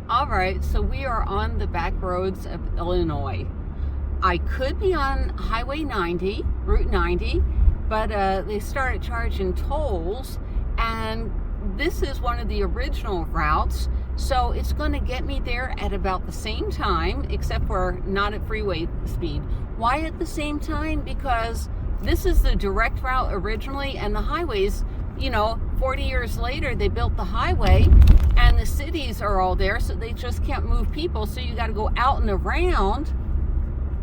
All right, so we are on the back roads of Illinois. I could be on Highway 90, Route 90, but they started charging tolls, and this is one of the original routes, so it's going to get me there at about the same time, except for not at freeway speed. Why at the same time? Because this is the direct route originally, and the highways, 40 years later, they built the highway, and the cities are all there, so they just can't move people, so you got to go out and around,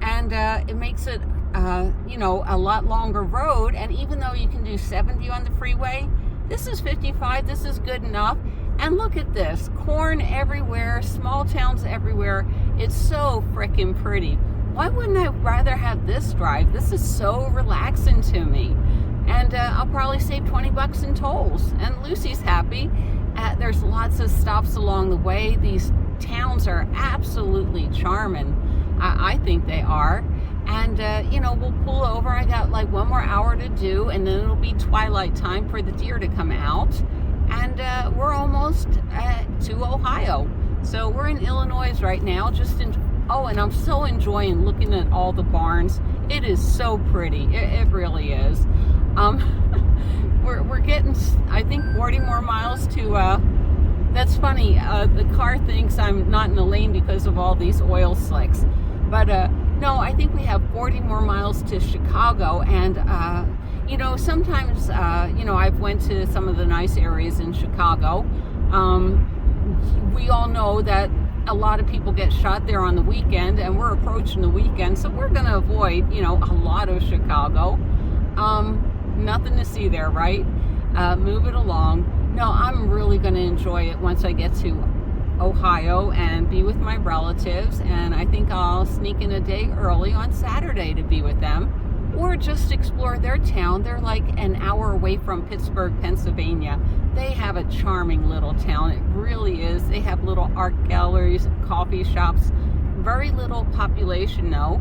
and it makes it, a lot longer road. And even though you can do 70 on the freeway, this is 55, this is good enough. And look at this, corn everywhere, small towns everywhere. It's so freaking pretty. Why wouldn't I rather have this drive? This is so relaxing to me. And I'll probably save $20 in tolls. And Lucy's happy. There's lots of stops along the way. These towns are absolutely charming. I think they are. And, we'll pull over. I got like 1 more hour to do, and then it'll be twilight time for the deer to come out. And we're almost to Ohio. So we're in Illinois right now. And I'm so enjoying looking at all the barns. It is so pretty. It really is. We're getting, I think, 40 more miles to, that's funny, the car thinks I'm not in the lane because of all these oil slicks. But no, I think we have 40 more miles to Chicago. And, sometimes, I've went to some of the nice areas in Chicago. We all know that a lot of people get shot there on the weekend, and we're approaching the weekend, so we're going to avoid, a lot of Chicago. Nothing to see there, right? Move it along. No, I'm really going to enjoy it once I get to Ohio and be with my relatives, and I think I'll sneak in a day early on Saturday to be with them, or just explore their town. They're like an hour away from Pittsburgh, Pennsylvania. They have a charming little town. It really is. They have little art galleries, coffee shops, very little population though.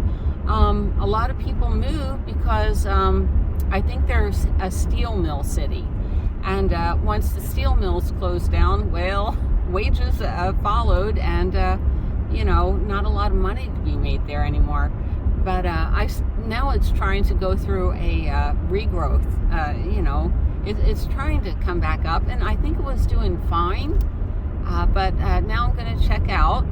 A lot of people move because I think there's a steel mill city, and once the steel mills closed down, well, wages followed, and not a lot of money to be made there anymore. But now it's trying to go through a regrowth. It's trying to come back up, and I think it was doing fine. But now I'm going to check out.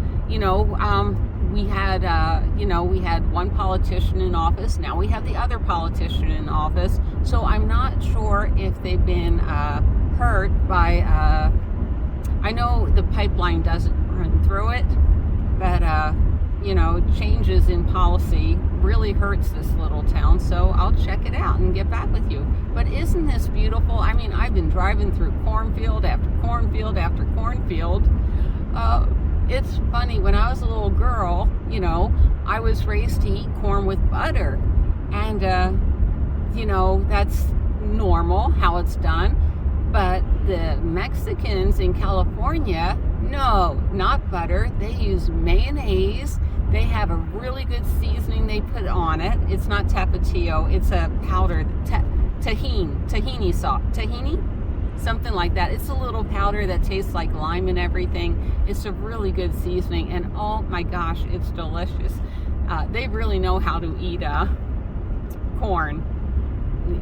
We had one politician in office. Now we have the other politician in office. So I'm not sure if they've been hurt by. I know the pipeline doesn't run through it, but changes in policy really hurts this little town. So I'll check it out and get back with you. But isn't this beautiful? I mean, I've been driving through cornfield after cornfield after cornfield. It's funny, when I was a little girl, I was raised to eat corn with butter. And, that's normal how it's done. But the Mexicans in California, no, not butter. They use mayonnaise. They have a really good seasoning they put on it. It's not tapatio. It's a powder, tahini sauce. Tahini? Something like that. It's a little powder that tastes like lime and everything. It's a really good seasoning, and oh my gosh, it's delicious. They really know how to eat corn.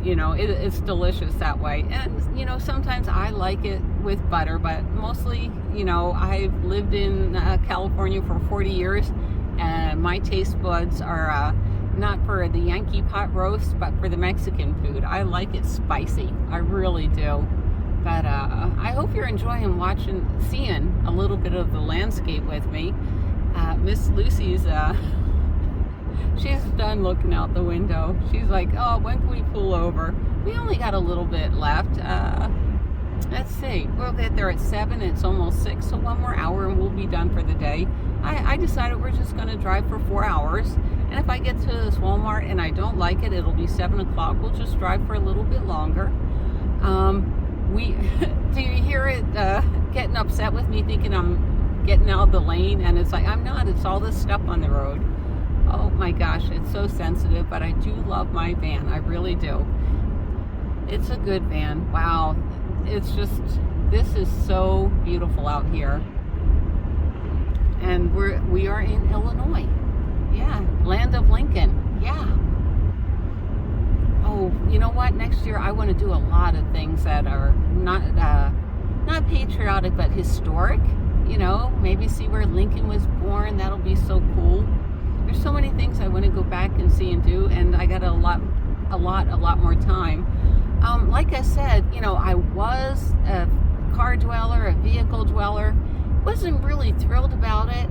It's delicious that way. And sometimes I like it with butter, but mostly, I've lived in California for 40 years, and my taste buds are not for the Yankee pot roast, but for the Mexican food. I like it spicy. I really do. But I hope you're enjoying seeing a little bit of the landscape with me. Miss Lucy's, she's done looking out the window. She's like, oh, when can we pull over? We only got a little bit left. Let's see. We'll get there at 7. It's almost 6, so 1 more hour and we'll be done for the day. I decided we're just going to drive for 4 hours. And if I get to this Walmart and I don't like it, it'll be 7 o'clock. We'll just drive for a little bit longer. Do you hear it getting upset with me, thinking I'm getting out of the lane? And it's like, I'm not. It's all this stuff on the road. Oh my gosh, it's so sensitive, but I do love my van. I really do. It's a good van. Wow. It's just, this is so beautiful out here. And we are in Illinois. Yeah, land of Lincoln. Yeah. Oh, you know what? Next year I want to do a lot of things that are not patriotic but historic. You know, maybe see where Lincoln was born. That'll be so cool. There's so many things I want to go back and see and do, and I got a lot more time. Like I said, you know, I was a car dweller, a vehicle dweller. Wasn't really thrilled about it,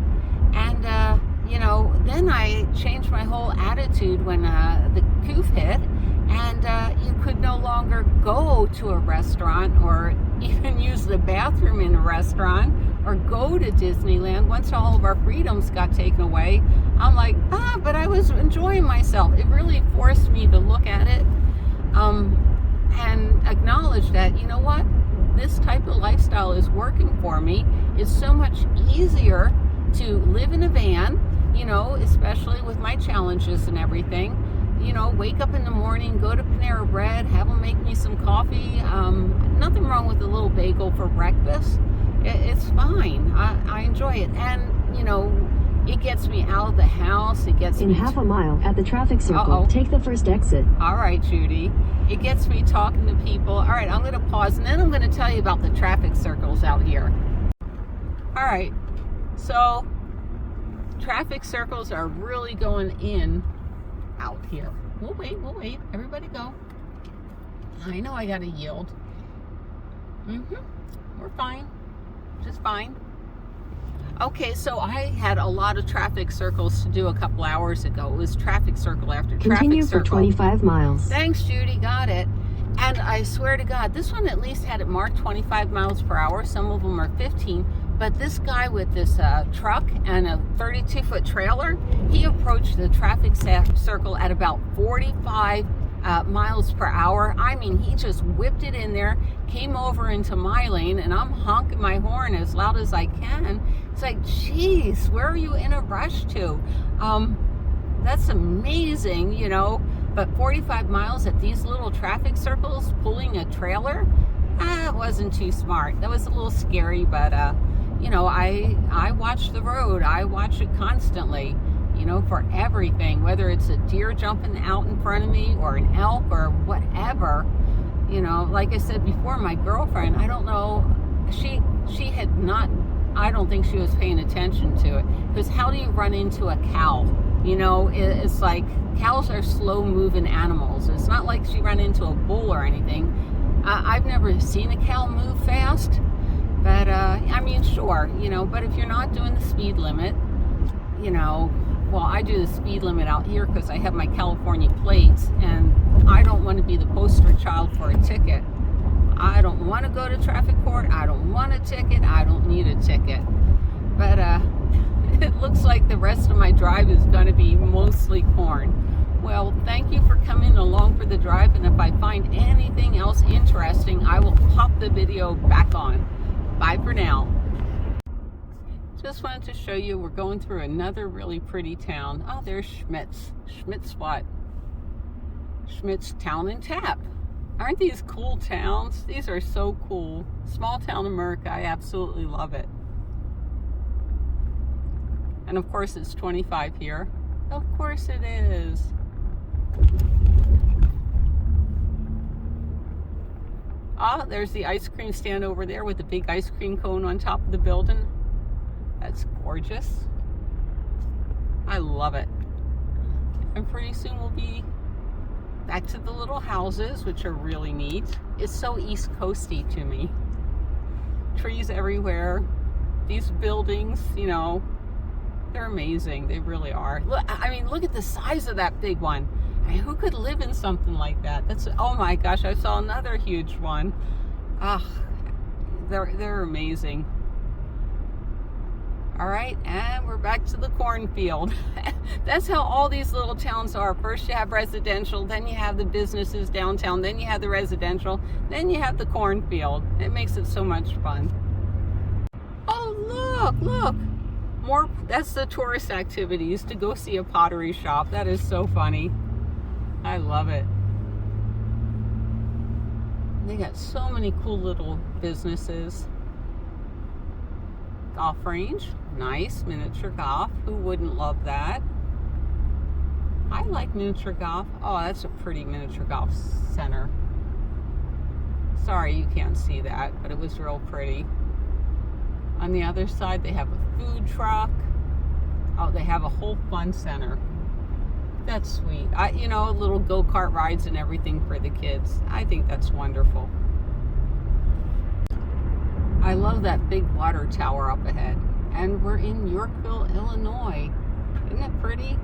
and you know, then I changed my whole attitude when the coup hit, and you could no longer go to a restaurant or even use the bathroom in a restaurant or go to Disneyland. Once all of our freedoms got taken away, I'm like, but I was enjoying myself. It really forced me to look at it and acknowledge that, you know what, this type of lifestyle is working for me. It's so much easier to live in a van, you know, especially with my challenges and everything. You know, wake up in the morning, go to Panera Bread, have them make me some coffee. Nothing wrong with a little bagel for breakfast. It's fine. I enjoy it. And, you know, it gets me out of the house. It gets me... In half a mile, at the traffic circle, take the first exit. All right, Judy. It gets me talking to people. All right, I'm going to pause, and then I'm going to tell you about the traffic circles out here. All right, so traffic circles are really going in out here. We'll wait. Everybody go. I know I got to yield. We're fine. Just fine. Okay, so I had a lot of traffic circles to do a couple hours ago. It was traffic circle after traffic circle. Continue for 25 miles. Thanks, Judy. Got it. And I swear to God, this one at least had it marked 25 miles per hour. Some of them are 15. But this guy with this truck and a 32-foot trailer, he approached the traffic circle at about 45 miles per hour. I mean, he just whipped it in there, came over into my lane, and I'm honking my horn as loud as I can. It's like, geez, where are you in a rush to? That's amazing, you know. But 45 miles at these little traffic circles, pulling a trailer, it wasn't too smart. That was a little scary, but you know, I watch the road. I watch it constantly, you know, for everything, whether it's a deer jumping out in front of me or an elk or whatever. You know, like I said before, my girlfriend, I don't know, she had not, I don't think she was paying attention to it. Because how do you run into a cow? You know, it's like, cows are slow moving animals. It's not like she ran into a bull or anything. I've never seen a cow move fast. But, I mean, sure, you know, but if you're not doing the speed limit, you know, well, I do the speed limit out here because I have my California plates, and I don't want to be the poster child for a ticket. I don't want to go to traffic court. I don't want a ticket. I don't need a ticket. But it looks like the rest of my drive is going to be mostly corn. Well, thank you for coming along for the drive, and if I find anything else interesting, I will pop the video back on. Bye for now. Just wanted to show you, we're going through another really pretty town. Oh, there's Schmidt's. Schmidt's what? Schmidt's Town and Tap. Aren't these cool towns? These are so cool. Small town America. I absolutely love it. And of course it's 25 here. Of course it is. Ah, there's the ice cream stand over there with the big ice cream cone on top of the building. That's gorgeous. I love it. And pretty soon we'll be back to the little houses, which are really neat. It's so East Coasty to me. Trees everywhere. These buildings, you know, they're amazing. They really are. Look, I mean, look at the size of that big one. I mean, who could live in something like that? That's, oh my gosh, I saw another huge one. Ah, they're amazing. All right, and we're back to the cornfield. That's how all these little towns are. First you have residential, then you have the businesses downtown, then you have the residential, then you have the cornfield. It makes it so much fun. Oh, look. More, that's the tourist activities, to go see a pottery shop. That is so funny. I love it. They got so many cool little businesses. golf range. Nice miniature golf. Who wouldn't love that? I like miniature golf. Oh, that's a pretty miniature golf center. Sorry you can't see that, but it was real pretty. On the other side, they have a food truck. Oh, they have a whole fun center. That's sweet. Little go-kart rides and everything for the kids. I think that's wonderful. I love that big water tower up ahead. And we're in Yorkville, Illinois. Isn't it pretty?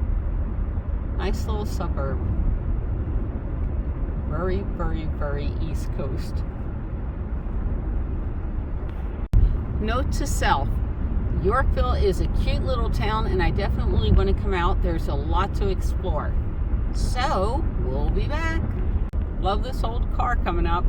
Nice little suburb. Very, very, very East Coast. Note to self. Yorkville is a cute little town and I definitely want to come out. There's a lot to explore. So, we'll be back. Love this old car coming up.